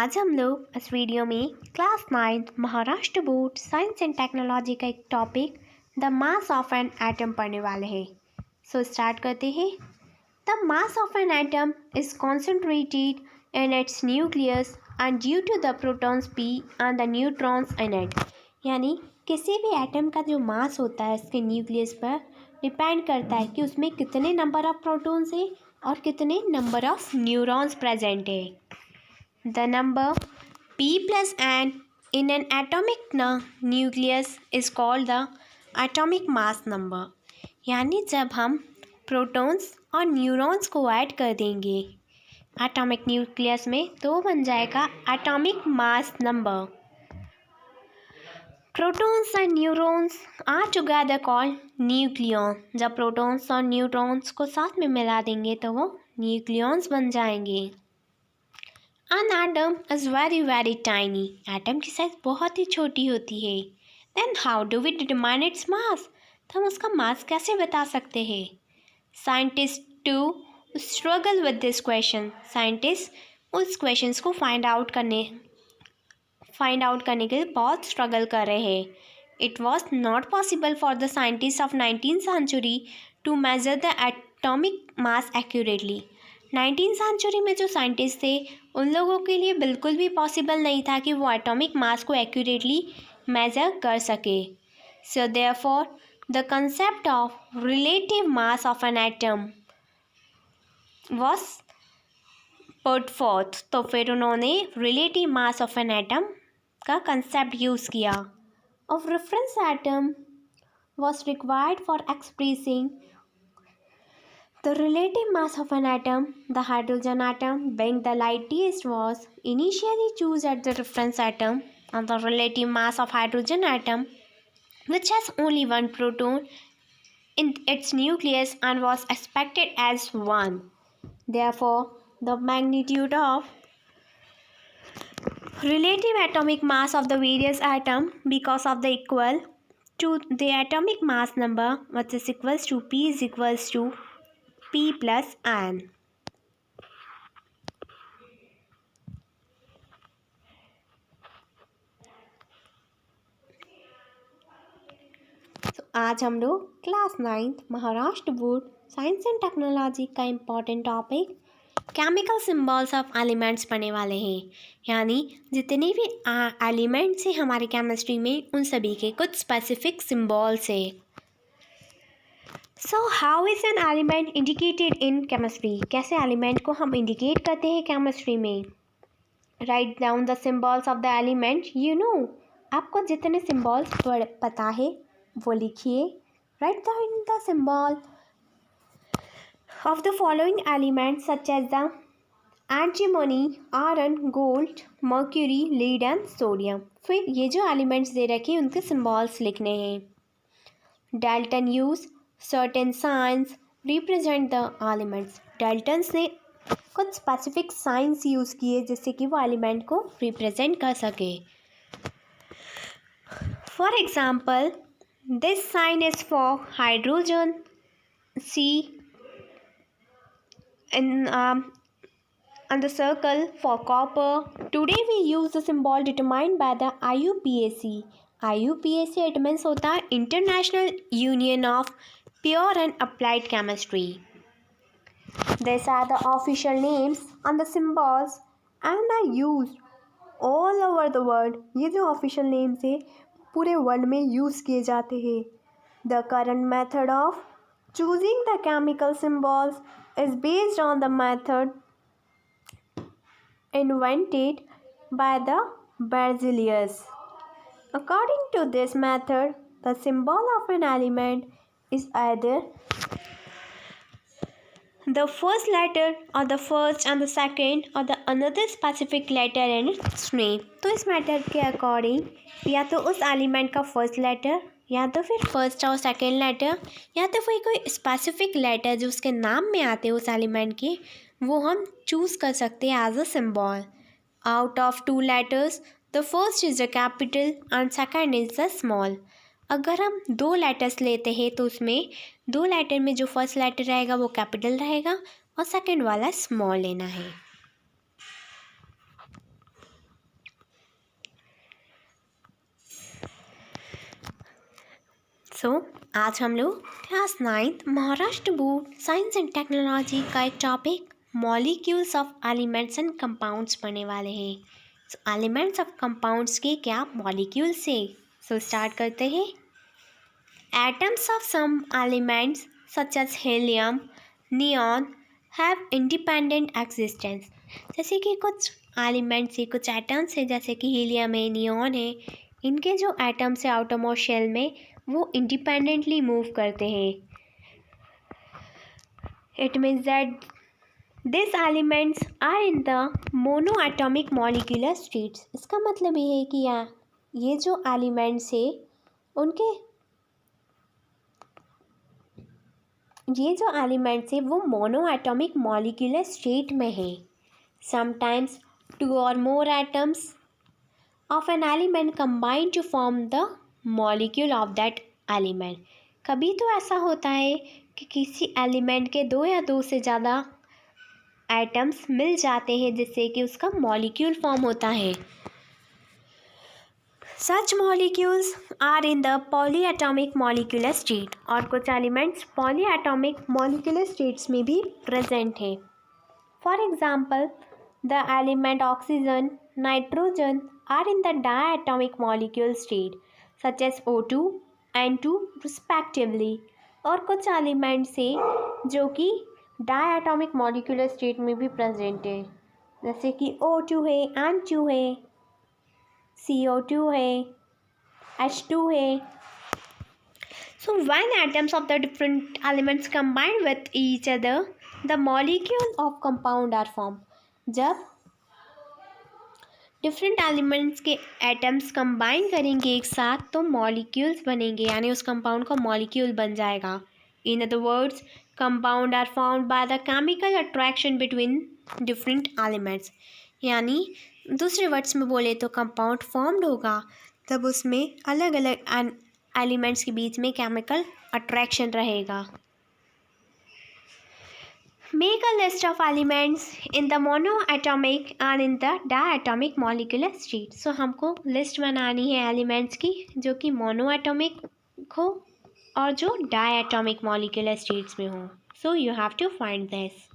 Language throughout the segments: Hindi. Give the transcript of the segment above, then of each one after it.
आज हम लोग इस वीडियो में class 9 Maharashtra board science and technology का एक topic the mass of an atom पढ़ने वाले हैं। सो स्टार्ट करते हैं। The mass of an atom is concentrated in its nucleus and due to the protons p and the neutrons in it. यानी किसी भी एटम का जो मास होता है इसके न्यूक्लियस पर डिपेंड करता है कि उसमें कितने नंबर ऑफ प्रोटॉन्स हैं और कितने नंबर ऑफ न्यूरॉन्स प्रेजेंट है। The number p plus n in an atomic nucleus is called the atomic mass number। यानी जब हम प्रोटॉन्स और न्यूरॉन्स को ऐड कर देंगे एटॉमिक न्यूक्लियस में तो बन जाएगा atomic mass number. Protons and neurons are together called nucleon. जब प्रोटॉन्स और न्यूट्रॉन्स को साथ में मिला देंगे तो वो न्यूक्लियॉन्स बन जाएंगे। An atom is very tiny। Atom की साइज बहुत ही छोटी होती है। Then how do we determine its mass? तो हम उसका मास कैसे बता सकते हैं? Scientists too struggle with this question। Scientist उस क्वेश्चंस को फाइंड आउट करने के लिए बहुत स्ट्रगल कर रहे हैं। It was not possible for the scientists of 19th century to measure the atomic mass accurately। 19th century में जो साइंटिस्ट थे उन लोगों के लिए बिल्कुल भी पॉसिबल नहीं था कि वो एटॉमिक मास को एक्यूरेटली मेज़र कर सके। So therefore the concept of relative mass of an atom was put fourth. तो फिर उन्होंने relative mass of an atom का कंसेप्ट यूज़ किया। Of reference atom was required for expressing the relative mass of an atom। The hydrogen atom being the lightest was initially chosen as the reference atom, and the relative mass of hydrogen atom, which has only one proton in its nucleus and was expected as 1. Therefore, the magnitude of relative atomic mass of the various atoms because of the equal to the atomic mass number, which is equals to p is equals to p plus n। तो आज हम लोग class 9 Maharashtra board science and technology का important topic chemical symbols of elements पढ़ने वाले हैं। यानी जितने भी एलिमेंट्स हैं हमारे केमिस्ट्री में उन सभी के कुछ स्पेसिफिक सिंबल्स है। So how is an element indicated in chemistry. कैसे एलिमेंट को हम इंडिकेट करते हैं केमिस्ट्री में? Write down the symbols of the element you know. आपको जितने सिंबल्स पता है वो लिखिए। Write down the symbol of the following elements such as the antimony, iron, gold, mercury, lead and sodium. फिर ये जो एलिमेंट्स दे रखे हैं उनके सिंबल्स लिखने हैं। Dalton use certain signs represent the elements। Dalton's ने कुछ स्पेसिफिक साइंस यूज़ किए जिससे कि वो एलिमेंट को रिप्रेजेंट कर सके। For example this sign is for hydrogen, C and the circle for copper। Today we use the symbol determined by the IUPAC। IUPAC it means होता है international union of Pure and Applied Chemistry। These are the official names and the symbols and are used all over the world। ये जो official names है पूरे वर्ल्ड में यूज़ किए जाते हैं। The current method of choosing the chemical symbols is based on the method invented by the Berzelius। According to this method, the symbol of an element is either the first letter or the first and the second or the another specific letter in its name। तो इस मेथड के अकॉर्डिंग या तो उस एलिमेंट का फर्स्ट लेटर या तो फिर फर्स्ट और सेकेंड लेटर या तो फिर कोई स्पेसिफिक लेटर जो उसके नाम में आते हैं उस एलिमेंट के वो हम चूज़ कर सकते हैं as a symbol. Out of 2 letters the first is the capital and second is the small. अगर हम 2 लेटर्स लेते हैं तो उसमें 2 लेटर में जो फर्स्ट लेटर रहेगा वो कैपिटल रहेगा और सेकंड वाला स्मॉल लेना है। आज हम लोग class 9th Maharashtra board science and technology का एक topic molecules of elements and compounds पढ़ने वाले हैं। एलिमेंट्स ऑफ कंपाउंड्स के क्या मॉलिक्यूल्स है। स्टार्ट करते हैं। Atoms of some elements such as helium, neon have independent existence. जैसे कि कुछ एलिमेंट्स है, कुछ एटम्स है, जैसे कि हीलियम है, नियॉन है, इनके जो एटम्स है आउटरमोस्ट शेल में वो इंडिपेंडेंटली मूव करते हैं। It means that this elements are in the mono atomic molecular states. इसका मतलब ये है कि ये जो एलिमेंट्स है उनके ये जो एलिमेंट्स है वो मोनो एटॉमिक मॉलिक्यूलर स्टेट में है। Sometimes 2 or more atoms of an element combine to form the molecule of that element। कभी तो ऐसा होता है कि किसी एलिमेंट के 2 या 2 से ज़्यादा एटम्स मिल जाते हैं जिससे कि उसका मॉलिक्यूल फॉर्म होता है। Such molecules are in the polyatomic molecular state. और कुछ एलिमेंट्स पॉलीएटॉमिक मॉलिक्यूलर स्टेट्स में भी प्रेजेंट है। For example the element oxygen, nitrogen are in the diatomic molecule state such as O2 and 2 respectively। और कुछ एलिमेंट्स है जो कि डायटॉमिक मॉलिक्यूलर स्टेट में भी प्रेजेंट है, जैसे कि O2 है, N2 है, CO2 है, H2 है। So when atoms of the different elements combine with each other, the molecule of compound are formed। जब डिफरेंट एलिमेंट्स के एटम्स कंबाइन करेंगे एक साथ तो मॉलिक्यूल्स बनेंगे, यानी उस कंपाउंड का मॉलिक्यूल बन जाएगा। In other words compound are formed by the chemical attraction between different elements. यानी दूसरे वर्ड्स में बोले तो कंपाउंड फॉर्म्ड होगा तब उसमें अलग अलग एलिमेंट्स के बीच में केमिकल अट्रैक्शन रहेगा। Make a list of elements in the monoatomic and in the diatomic molecular state। So हमको लिस्ट बनानी है एलिमेंट्स की जो कि मोनोएटॉमिक हो और जो डायटॉमिक मॉलिक्यूलर स्टेट्स में हो। So you have to find this.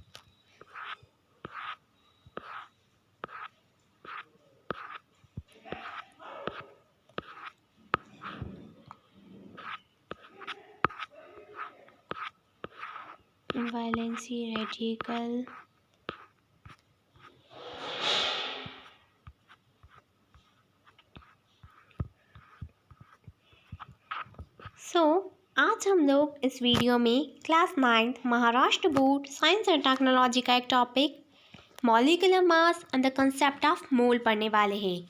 Valency radical, आज हम लोग इस वीडियो में class 9th Maharashtra board science and technology का एक topic molecular mass and the concept of mole पढ़ने वाले हैं।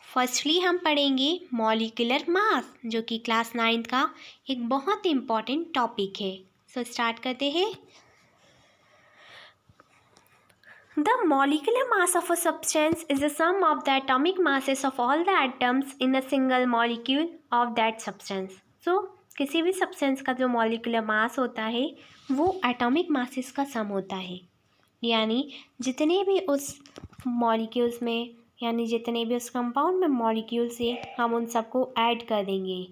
फर्स्टली हम पढ़ेंगे मॉलिक्यूलर मास जो कि क्लास 9th का एक बहुत ही इम्पॉर्टेंट टॉपिक है। स्टार्ट करते हैं। The molecular mass of a substance is the sum of the atomic masses of all the atoms in a single molecule of that substance। किसी भी सब्सटेंस का जो मॉलिक्यूलर मास होता है वो एटॉमिक मासेस का सम होता है, यानी जितने भी उस मॉलिक्यूल्स में यानी जितने भी उस कंपाउंड में मॉलिक्यूल्स है हम उन सबको ऐड कर देंगे।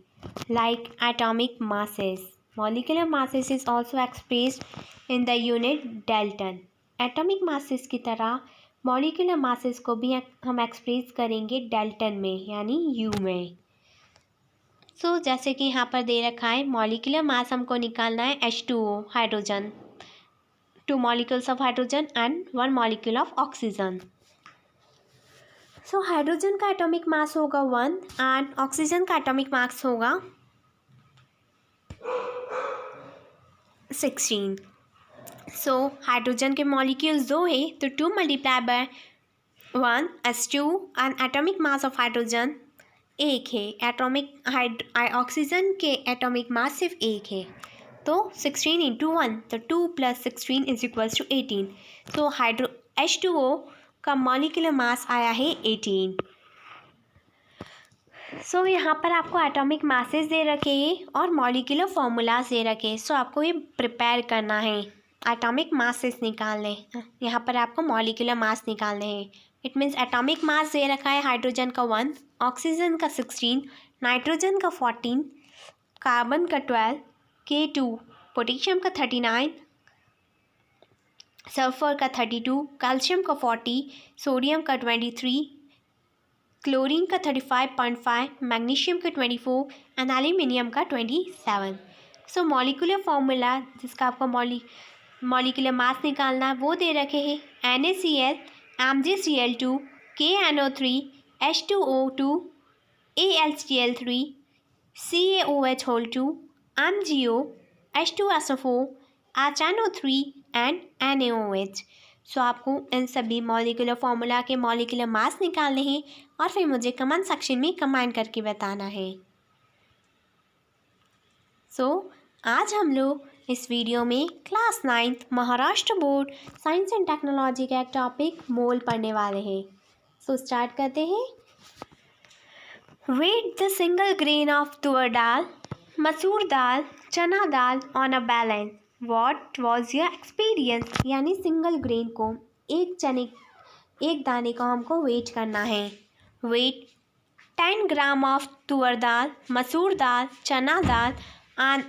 Like atomic masses, molecular masses is also expressed in the unit dalton. Atomic masses की तरह मॉलिक्यूलर मासेस को भी हम एक्सप्रेस करेंगे डेल्टन में यानी यू में। जैसे कि यहाँ पर दे रखा है मॉलिक्यूलर मास हमको निकालना है H2O hydrogen, 2 molecules of hydrogen and 1 molecule of oxygen. Hydrogen का एटॉमिक मास होगा 1 एंड ऑक्सीजन का एटॉमिक मास होगा 16। हाइड्रोजन के मॉलिक्यूल्स 2 है तो 2 multiply by 1 H2 and atomic mass of hydrogen 1 है। ऑक्सीजन के एटॉमिक मास सिर्फ 1 है तो 16 × 1 तो 2 + 16 = 18। H2O का मॉलिक्यूलर मास आया है 18। यहाँ पर आपको एटॉमिक मासेस दे रखे हैं और मॉलिक्यूलर फॉर्मूलाज दे रखे हैं। आपको ये प्रिपेयर करना है, एटॉमिक मासेस निकालने। यहाँ पर आपको मॉलिक्यूलर मास निकालने हैं। इट मीन्स एटॉमिक मास दे रखा है हाइड्रोजन का 1, ऑक्सीजन का 16, नाइट्रोजन का 14, कार्बन का 12, K2, पोटेशियम का 39, सल्फर का 32, कैल्शियम का 40, सोडियम का 23, क्लोरीन का 35.5, मैग्नीशियम का 24 एंड एल्यूमिनियम का 27। सो मॉलिक्यूलर फॉर्मूला जिसका आपको मॉलिक्यूलर मास निकालना है वो दे रखे हैं NaCl, MgCl2, KNO3, H2O2, AlCl3, CaOH2, MgO, H2SO4, HNO3 and NaOH। सो आपको इन सभी मॉलिक्यूलर फॉर्मूला के मॉलिक्यूलर मास निकालने हैं और फिर मुझे कमेंट सेक्शन में कमेंट करके बताना है। सो आज हम लोग इस वीडियो में class 9th Maharashtra board science and technology का एक टॉपिक मोल पढ़ने वाले हैं। सो स्टार्ट करते हैं। Weigh the single grain of toor dal, masoor dal, chana dal on a balance. What was your experience. यानी सिंगल ग्रेन को एक दाने को हमको वेट करना है। Wait 10 gram of toor dal, masoor dal, chana dal and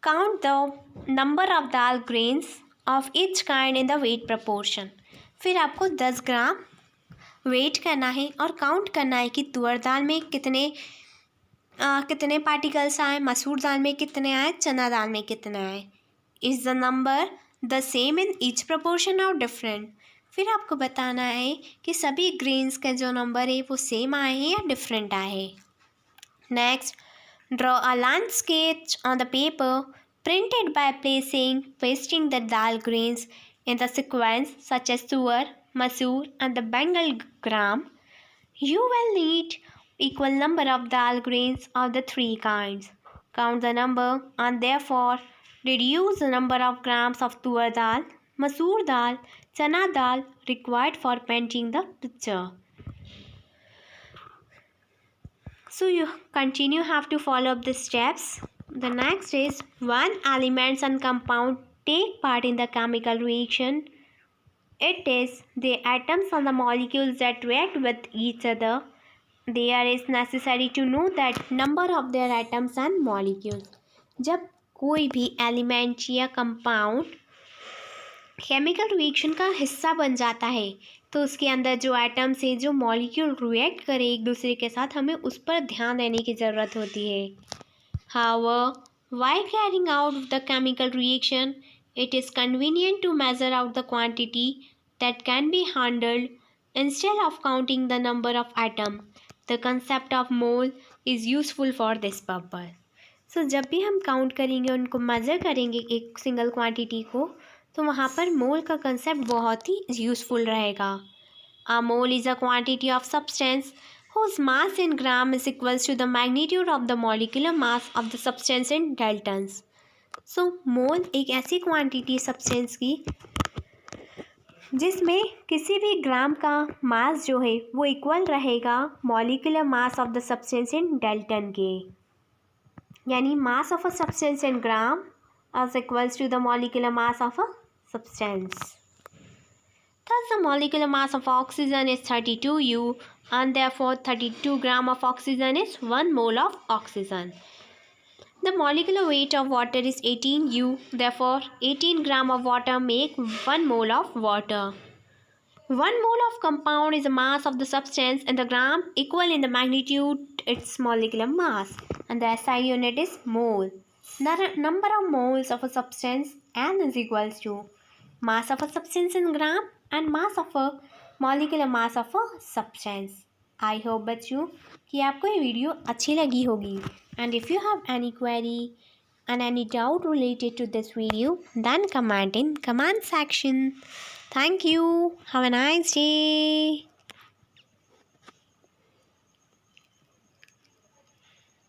count the number of dal grains of each kind in the weight proportion. फिर आपको 10 ग्राम वेट करना है और काउंट करना है कि तुअर दाल में कितने पार्टिकल्स आए, मसूर दाल में कितने आए, चना दाल में कितने आए। Is the number the same in each proportion और डिफरेंट। फिर आपको बताना है कि सभी ग्रेन्स का जो नंबर है वो सेम आए हैं या डिफरेंट आए हैं। Next, draw a line sketch on the paper printed by pasting the dal grains in the sequence such as tuar, masoor and the bengal gram. You will need equal number of dal grains of the three kinds. Count the number and therefore reduce the number of grams of tuar dal, masoor dal, chana dal required for painting the picture. So you have to follow up the steps. The next is when elements and compound take part in the chemical reaction. It is the atoms and the molecules that react with each other. There is necessary to know that number of their atoms and molecules. जब कोई भी एलिमेंट या कंपाउंड केमिकल रिएक्शन का हिस्सा बन जाता है तो उसके अंदर जो एटम्स है, जो मॉलिक्यूल रिएक्ट करे एक दूसरे के साथ, हमें उस पर ध्यान देने की ज़रूरत होती है। However, while carrying out the chemical reaction, it is convenient to measure out the quantity that can be handled instead of counting the number of atoms. The concept of mole is useful for this purpose. So जब भी हम काउंट करेंगे, उनको मेज़र करेंगे एक सिंगल क्वांटिटी को, तो वहाँ पर मोल का कंसेप्ट बहुत ही यूज़फुल रहेगा। A mole is a quantity of substance whose mass in gram is equals to the magnitude of the molecular mass of the substance in daltons. So मोल एक ऐसी क्वांटिटी सब्सटेंस की जिसमें किसी भी ग्राम का मास जो है वो इक्वल रहेगा molecular mass of the substance in Dalton के। यानी mass of a substance in gram is equals to the molecular mass of a substance. Thus, the molecular mass of oxygen is 32 U and therefore 32 gram of oxygen is 1 mole of oxygen. The molecular weight of water is 18 U, therefore 18 gram of water make 1 mole of water. 1 mole of compound is the mass of the substance in the gram equal in the magnitude its molecular mass, and the SI unit is mole. The number of moles of a substance N is equals to mass of a substance in gram and mass of a molecular mass of a substance. I hope बच्चों कि आपको ये वीडियो अच्छी लगी होगी, and if you have any query and any doubt related to this video, then comment in comment section. Thank you. Have a nice day.